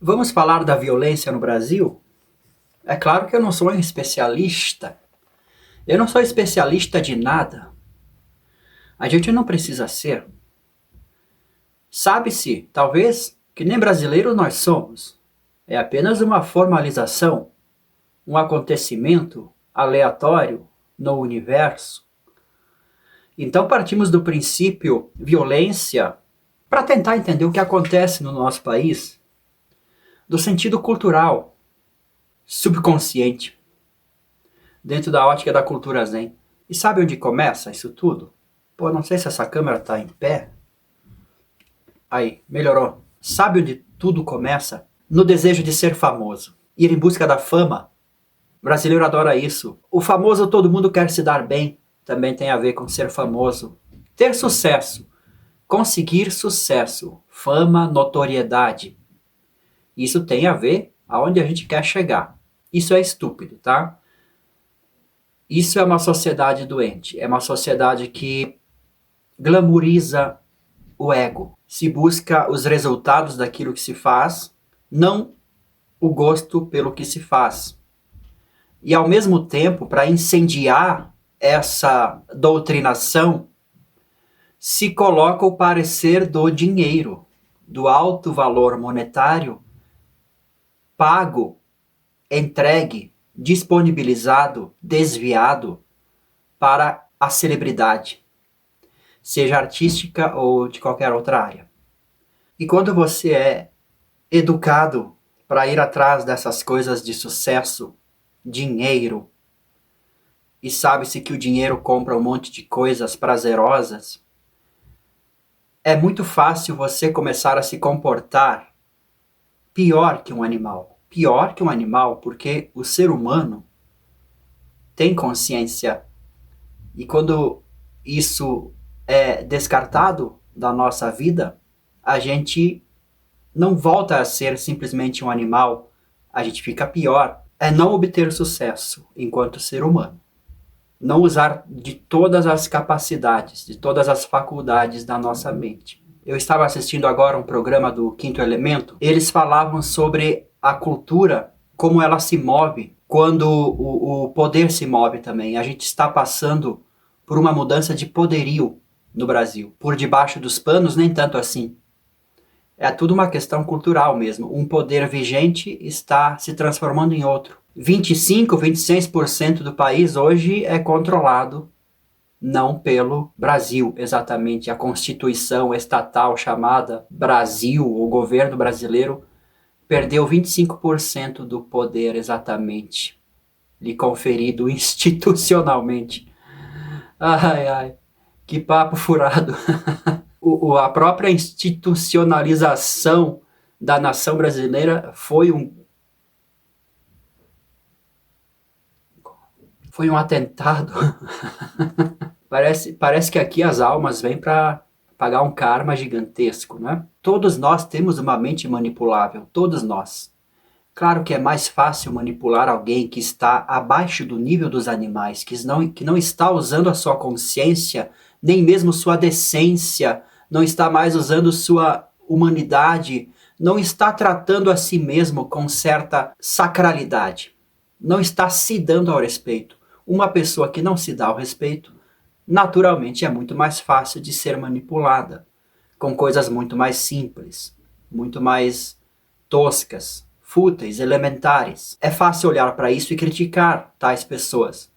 Vamos falar da violência no Brasil? É claro que eu não sou um especialista. Eu não sou especialista de nada. A gente não precisa ser. Sabe-se, talvez, que nem brasileiros nós somos. É apenas uma formalização, um acontecimento aleatório no universo. Então partimos do princípio violência para tentar entender o que acontece no nosso país, do sentido cultural, subconsciente, dentro da ótica da cultura zen. E sabe onde começa isso tudo? Pô, não sei se essa câmera tá em pé. Aí, melhorou. Sabe onde tudo começa? No desejo de ser famoso. Ir em busca da fama. O brasileiro adora isso. O famoso todo mundo quer se dar bem. Também tem a ver com ser famoso. Ter sucesso. Conseguir sucesso. Fama, notoriedade. Isso tem a ver aonde a gente quer chegar. Isso é estúpido, tá? Isso é uma sociedade doente. É uma sociedade que glamoriza o ego. Se busca os resultados daquilo que se faz, não o gosto pelo que se faz. E ao mesmo tempo, para incendiar essa doutrinação, se coloca o parecer do dinheiro, do alto valor monetário pago, entregue, disponibilizado, desviado para a celebridade, seja artística ou de qualquer outra área. E quando você é educado para ir atrás dessas coisas de sucesso, dinheiro, e sabe-se que o dinheiro compra um monte de coisas prazerosas, é muito fácil você começar a se comportar pior que um animal. Pior que um animal porque o ser humano tem consciência. E quando isso é descartado da nossa vida, a gente não volta a ser simplesmente um animal, a gente fica pior. É não obter sucesso enquanto ser humano. Não usar de todas as capacidades, de todas as faculdades da nossa mente. Eu estava assistindo agora um programa do Quinto Elemento. Eles falavam sobre a cultura, como ela se move, quando o poder se move também. A gente está passando por uma mudança de poderio no Brasil. Por debaixo dos panos, nem tanto assim. É tudo uma questão cultural mesmo. Um poder vigente está se transformando em outro. 25, 26% do país hoje é controlado não pelo Brasil, exatamente. A Constituição estatal chamada Brasil, o governo brasileiro, perdeu 25% do poder exatamente, lhe conferido institucionalmente. Ai, ai, que papo furado. A própria institucionalização da nação brasileira foi um atentado. Parece que aqui as almas vêm para pagar um karma gigantesco, né? Todos nós temos uma mente manipulável, todos nós. Claro que é mais fácil manipular alguém que está abaixo do nível dos animais, que não está usando a sua consciência, nem mesmo sua decência, não está mais usando sua humanidade, não está tratando a si mesmo com certa sacralidade, não está se dando ao respeito. Uma pessoa que não se dá ao respeito, naturalmente é muito mais fácil de ser manipulada, com coisas muito mais simples, muito mais toscas, fúteis, elementares. É fácil olhar para isso e criticar tais pessoas.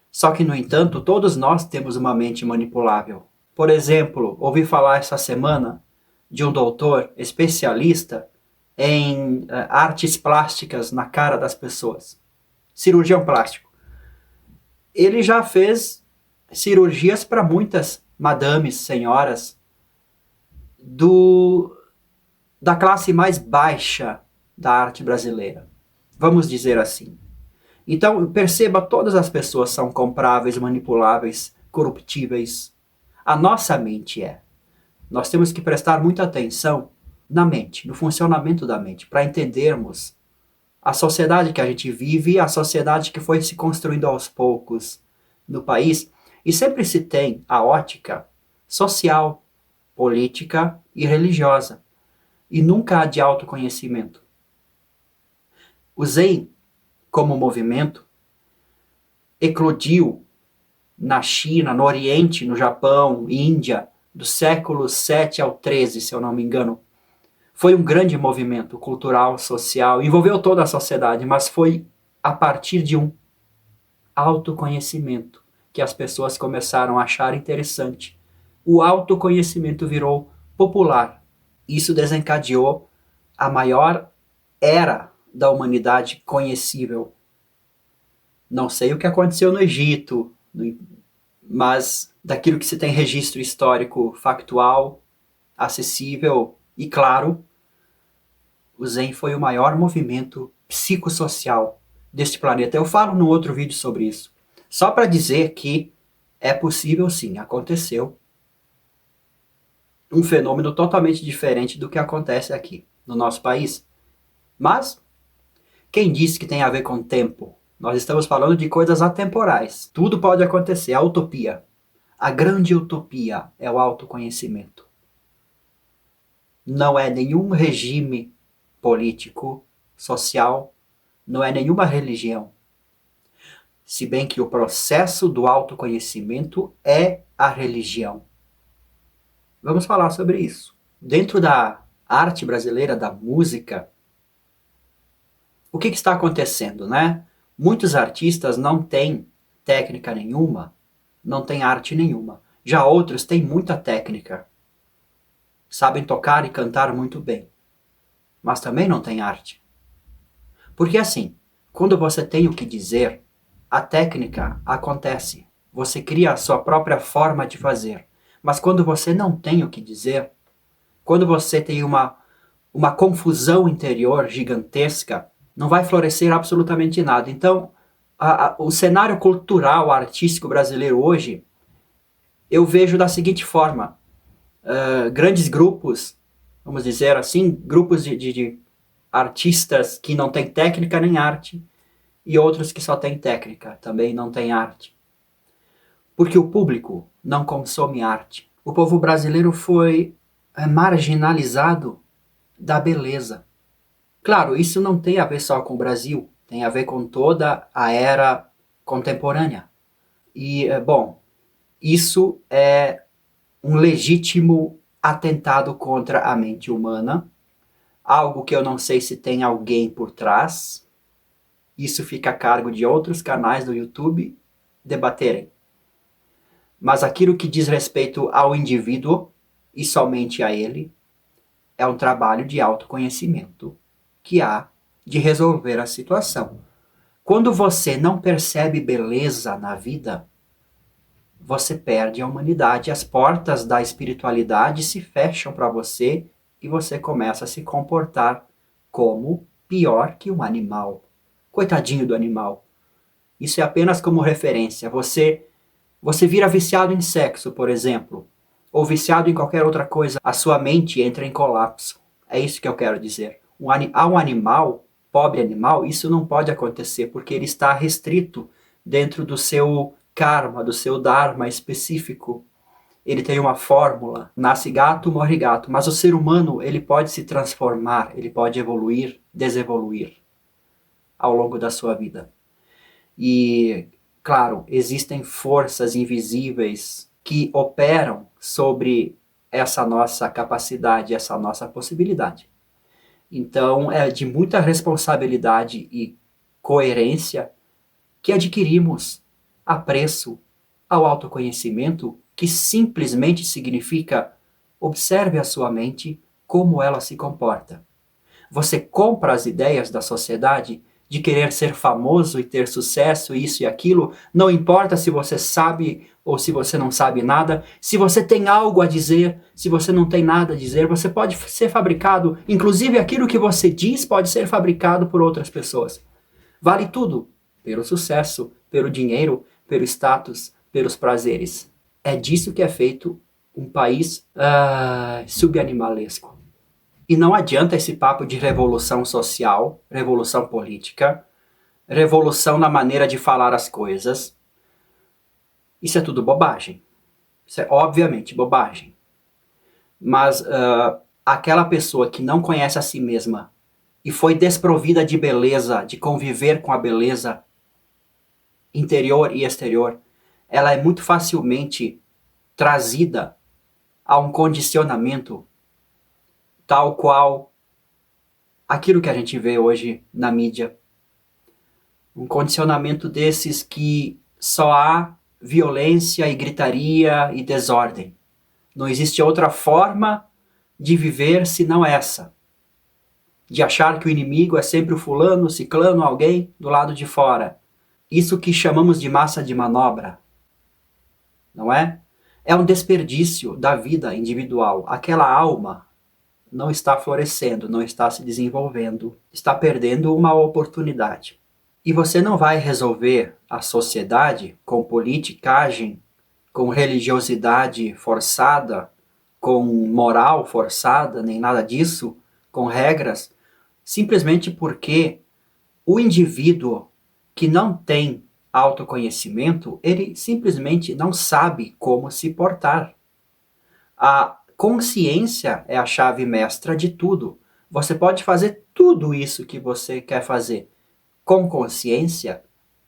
Só que, no entanto, todos nós temos uma mente manipulável. Por exemplo, ouvi falar essa semana de um doutor especialista em artes plásticas na cara das pessoas. Cirurgião plástico. Ele já fez cirurgias para muitas madames, senhoras, da classe mais baixa da arte brasileira. Vamos dizer assim. Então, perceba, todas as pessoas são compráveis, manipuláveis, corruptíveis. A nossa mente é. Nós temos que prestar muita atenção na mente, no funcionamento da mente, para entendermos a sociedade que a gente vive, a sociedade que foi se construindo aos poucos no país. E sempre se tem a ótica social, política e religiosa. e nunca a de autoconhecimento. O Zen, como movimento, eclodiu na China, no Oriente, no Japão, Índia, do século 7 ao 13, se eu não me engano. Foi um grande movimento cultural, social, envolveu toda a sociedade, mas foi a partir de um autoconhecimento que as pessoas começaram a achar interessante. O autoconhecimento virou popular. Isso desencadeou a maior era da humanidade conhecível. Não sei o que aconteceu no Egito, mas daquilo que se tem registro histórico factual, acessível e claro, o Zen foi o maior movimento psicossocial deste planeta. Eu falo num outro vídeo sobre isso. Só para dizer que é possível sim, aconteceu um fenômeno totalmente diferente do que acontece aqui no nosso país. Mas quem disse que tem a ver com tempo? Nós estamos falando de coisas atemporais. Tudo pode acontecer, a utopia. A grande utopia é o autoconhecimento. Não é nenhum regime político, social, não é nenhuma religião. Se bem que o processo do autoconhecimento é a religião. Vamos falar sobre isso. Dentro da arte brasileira, da música, o que está acontecendo, né? Muitos artistas não têm técnica nenhuma, não têm arte nenhuma. Já outros têm muita técnica. Sabem tocar e cantar muito bem. Mas também não têm arte. Porque assim, quando você tem o que dizer, a técnica acontece. Você cria a sua própria forma de fazer. Mas quando você não tem o que dizer, quando você tem uma confusão interior gigantesca, não vai florescer absolutamente nada. Então, o cenário cultural, artístico brasileiro hoje, eu vejo da seguinte forma. Grandes grupos, vamos dizer assim, grupos de artistas que não têm técnica nem arte, e outros que só têm técnica, também não têm arte. Porque o público não consome arte. O povo brasileiro foi marginalizado da beleza. Claro, isso não tem a ver só com o Brasil, tem a ver com toda a era contemporânea. E, bom, isso é um legítimo atentado contra a mente humana, algo que eu não sei se tem alguém por trás. Isso fica a cargo de outros canais do YouTube debaterem. Mas aquilo que diz respeito ao indivíduo, e somente a ele, é um trabalho de autoconhecimento que há de resolver a situação. Quando você não percebe beleza na vida, você perde a humanidade. As portas da espiritualidade se fecham para você e você começa a se comportar como pior que um animal. Coitadinho do animal. Isso é apenas como referência. Você vira viciado em sexo, por exemplo, ou viciado em qualquer outra coisa. A sua mente entra em colapso. É isso que eu quero dizer. A um animal, pobre animal, isso não pode acontecer, porque ele está restrito dentro do seu karma, do seu dharma específico. Ele tem uma fórmula, nasce gato, morre gato. Mas o ser humano, ele pode se transformar, ele pode evoluir, desevoluir ao longo da sua vida. E, claro, existem forças invisíveis que operam sobre essa nossa capacidade, essa nossa possibilidade. Então, é de muita responsabilidade e coerência que adquirimos apreço ao autoconhecimento, que simplesmente significa observe a sua mente como ela se comporta. Você compra as ideias da sociedade de querer ser famoso e ter sucesso, isso e aquilo, não importa se você sabe ou se você não sabe nada, se você tem algo a dizer, se você não tem nada a dizer, você pode ser fabricado, inclusive aquilo que você diz pode ser fabricado por outras pessoas. Vale tudo, pelo sucesso, pelo dinheiro, pelo status, pelos prazeres. É disso que é feito um país subanimalesco. E não adianta esse papo de revolução social, revolução política, revolução na maneira de falar as coisas. Isso é tudo bobagem. Isso é obviamente bobagem. Mas aquela pessoa que não conhece a si mesma e foi desprovida de beleza, de conviver com a beleza interior e exterior, ela é muito facilmente trazida a um condicionamento tal qual aquilo que a gente vê hoje na mídia. Um condicionamento desses que só há violência e gritaria e desordem. Não existe outra forma de viver senão essa. De achar que o inimigo é sempre o fulano, o ciclano, alguém do lado de fora. Isso que chamamos de massa de manobra. Não é? É um desperdício da vida individual. Aquela alma não está florescendo, não está se desenvolvendo, está perdendo uma oportunidade. E você não vai resolver a sociedade com politicagem, com religiosidade forçada, com moral forçada, nem nada disso, com regras, simplesmente porque o indivíduo que não tem autoconhecimento, ele simplesmente não sabe como se portar. A consciência é a chave mestra de tudo. Você pode fazer tudo isso que você quer fazer. Com consciência,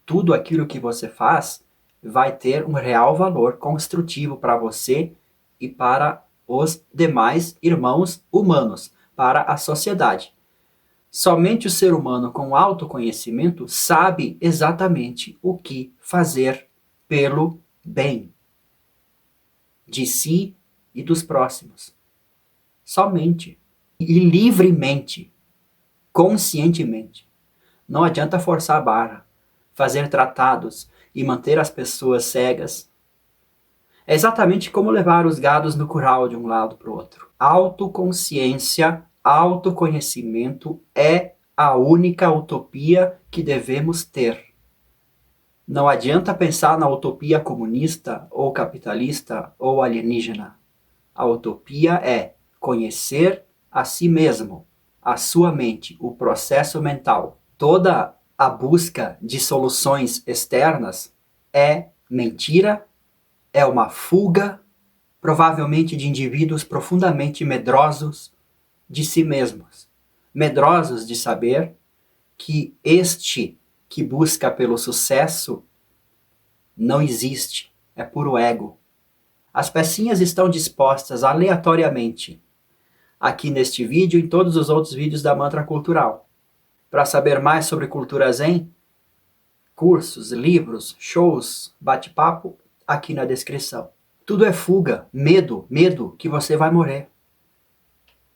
tudo aquilo que você faz vai ter um real valor construtivo para você e para os demais irmãos humanos, para a sociedade. Somente o ser humano com autoconhecimento sabe exatamente o que fazer pelo bem de si e dos próximos. Somente. E livremente. Conscientemente. Não adianta forçar a barra, fazer tratados e manter as pessoas cegas. É exatamente como levar os gados no curral de um lado para o outro. Autoconsciência, autoconhecimento é a única utopia que devemos ter. Não adianta pensar na utopia comunista ou capitalista ou alienígena. A utopia é conhecer a si mesmo, a sua mente, o processo mental. Toda a busca de soluções externas é mentira, é uma fuga, provavelmente de indivíduos profundamente medrosos de si mesmos. Medrosos de saber que este que busca pelo sucesso não existe, é puro ego. As pecinhas estão dispostas aleatoriamente aqui neste vídeo e em todos os outros vídeos da Mantra Cultural. Para saber mais sobre cultura zen, cursos, livros, shows, bate-papo, aqui na descrição. Tudo é fuga, medo que você vai morrer.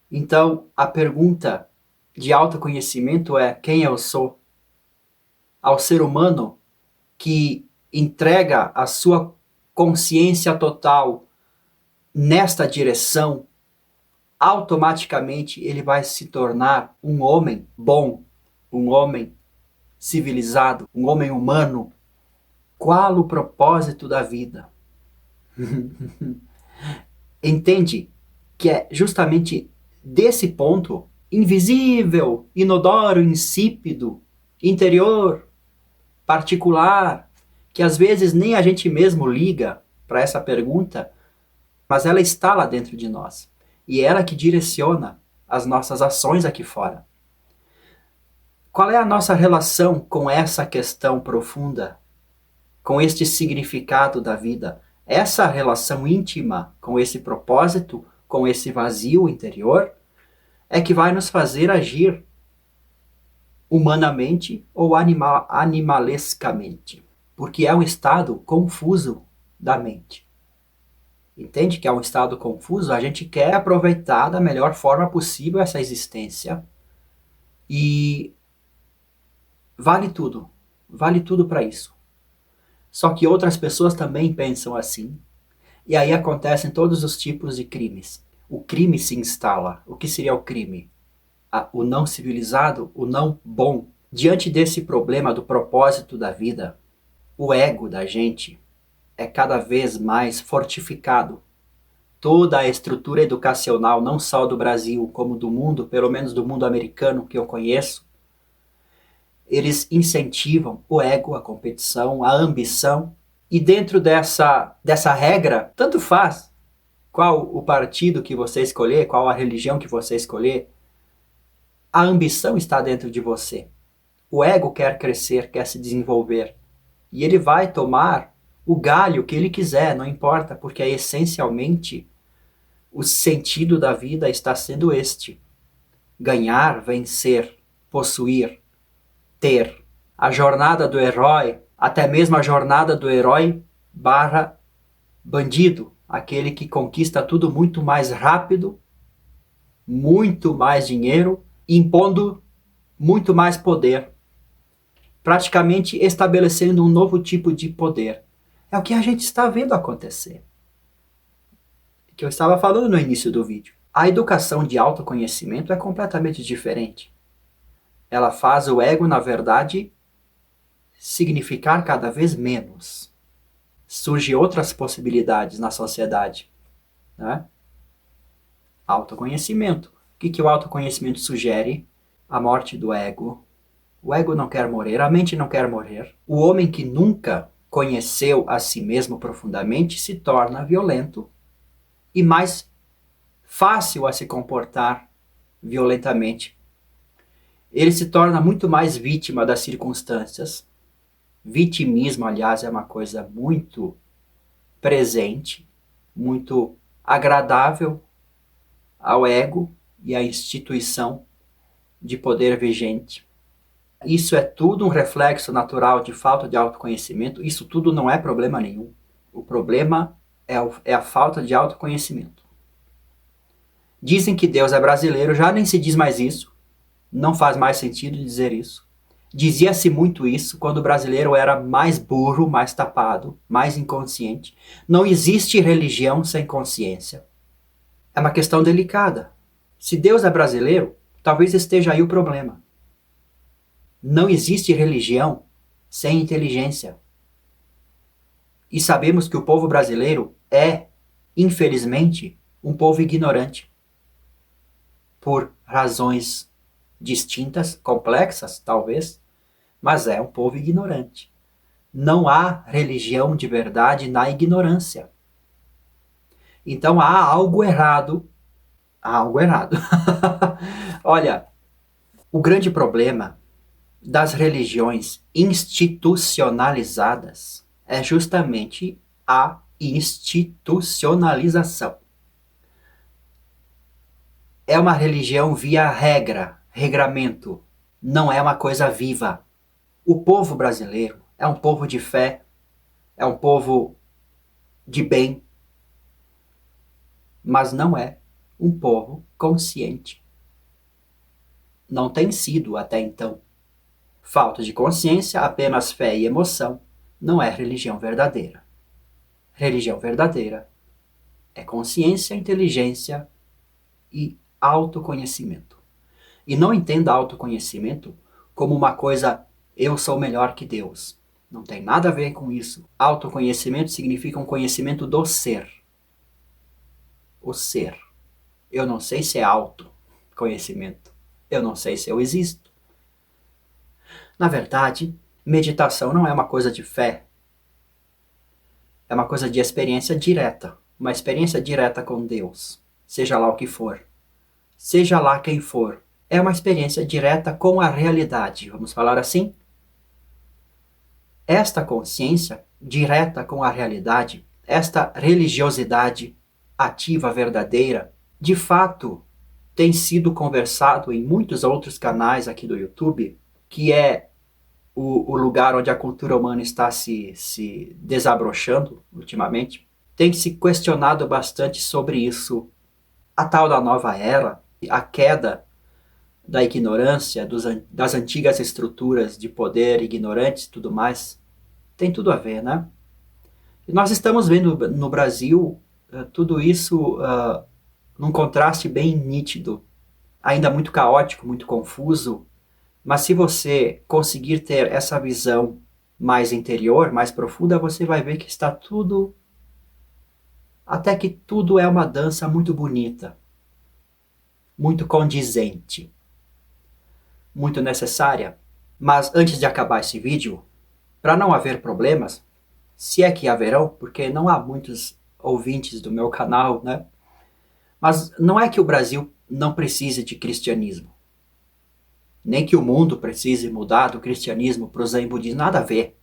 Então, a pergunta de autoconhecimento é: quem eu sou? Ao ser humano que entrega a sua consciência total nesta direção, automaticamente ele vai se tornar um homem bom, um homem civilizado, um homem humano. Qual o propósito da vida? Entende que é justamente desse ponto invisível, inodoro, insípido, interior, particular, que às vezes nem a gente mesmo liga para essa pergunta, mas ela está lá dentro de nós. E é ela que direciona as nossas ações aqui fora. Qual é a nossa relação com essa questão profunda, com este significado da vida? Essa relação íntima com esse propósito, com esse vazio interior, é que vai nos fazer agir humanamente ou animalescamente. Porque é um estado confuso da mente. Entende que é um estado confuso? A gente quer aproveitar da melhor forma possível essa existência e vale tudo para isso. Só que outras pessoas também pensam assim, e aí acontecem todos os tipos de crimes. O crime se instala. O que seria o crime? O não civilizado, o não bom. Diante desse problema do propósito da vida, o ego da gente é cada vez mais fortificado. Toda a estrutura educacional, não só do Brasil, como do mundo, pelo menos do mundo americano que eu conheço, eles incentivam o ego, a competição, a ambição. E dentro dessa regra, tanto faz qual o partido que você escolher, qual a religião que você escolher, a ambição está dentro de você. O ego quer crescer, quer se desenvolver. E ele vai tomar o galho que ele quiser, não importa, porque essencialmente o sentido da vida está sendo este: ganhar, vencer, possuir, ter. A jornada do herói, até mesmo a jornada do herói barra bandido, aquele que conquista tudo muito mais rápido, muito mais dinheiro, impondo muito mais poder, praticamente estabelecendo um novo tipo de poder. É o que a gente está vendo acontecer. Que eu estava falando no início do vídeo. A educação de autoconhecimento é completamente diferente. Ela faz o ego, na verdade, significar cada vez menos. Surgem outras possibilidades na sociedade, né? Autoconhecimento. O que o autoconhecimento sugere? A morte do ego. O ego não quer morrer, a mente não quer morrer. O homem que nunca conheceu a si mesmo profundamente se torna violento e mais fácil a se comportar violentamente. Ele se torna muito mais vítima das circunstâncias. Vitimismo, aliás, é uma coisa muito presente, muito agradável ao ego e à instituição de poder vigente. Isso é tudo um reflexo natural de falta de autoconhecimento. Isso tudo não é problema nenhum. O problema é a falta de autoconhecimento. Dizem que Deus é brasileiro, já nem se diz mais isso. Não faz mais sentido dizer isso. Dizia-se muito isso quando o brasileiro era mais burro, mais tapado, mais inconsciente. Não existe religião sem consciência. É uma questão delicada. Se Deus é brasileiro, talvez esteja aí o problema. Não existe religião sem inteligência. E sabemos que o povo brasileiro é, infelizmente, um povo ignorante. Por razões distintas, complexas, talvez, mas é um povo ignorante. Não há religião de verdade na ignorância. Então há algo errado. Há algo errado. Olha, o grande problema das religiões institucionalizadas é justamente a institucionalização. É uma religião via regra, regramento. Não é uma coisa viva. O povo brasileiro é um povo de fé, é um povo de bem, mas não é um povo consciente. Não tem sido até então. Falta de consciência, apenas fé e emoção, não é religião verdadeira. Religião verdadeira é consciência, inteligência e autoconhecimento. E não entenda autoconhecimento como uma coisa, eu sou melhor que Deus. Não tem nada a ver com isso. Autoconhecimento significa um conhecimento do ser. O ser. Eu não sei se é autoconhecimento. Eu não sei se eu existo. Na verdade, meditação não é uma coisa de fé. É uma coisa de experiência direta. Uma experiência direta com Deus. Seja lá o que for. Seja lá quem for. É uma experiência direta com a realidade. Vamos falar assim? Esta consciência direta com a realidade, esta religiosidade ativa verdadeira, de fato tem sido conversado em muitos outros canais aqui do YouTube, que é o lugar onde a cultura humana está se desabrochando ultimamente. Tem se questionado bastante sobre isso. A tal da nova era, a queda da ignorância, das antigas estruturas de poder ignorantes e tudo mais, tem tudo a ver, né? E nós estamos vendo no Brasil tudo isso num contraste bem nítido, ainda muito caótico, muito confuso, mas se você conseguir ter essa visão mais interior, mais profunda, você vai ver que está tudo, até que tudo é uma dança muito bonita, muito condizente, muito necessária. Mas antes de acabar esse vídeo, para não haver problemas, se é que haverão, porque não há muitos ouvintes do meu canal, né? Mas não é que o Brasil não precise de cristianismo. Nem que o mundo precise mudar do cristianismo para o zen budismo, nada a ver.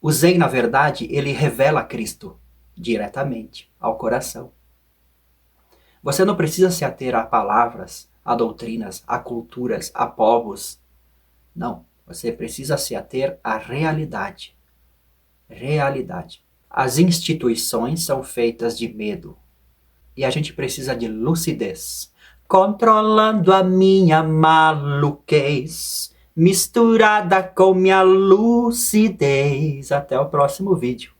O zen, na verdade, ele revela Cristo diretamente ao coração. Você não precisa se ater a palavras, a doutrinas, a culturas, a povos. Não, você precisa se ater à realidade. Realidade. As instituições são feitas de medo. E a gente precisa de lucidez. Controlando a minha maluquez, misturada com minha lucidez. Até o próximo vídeo.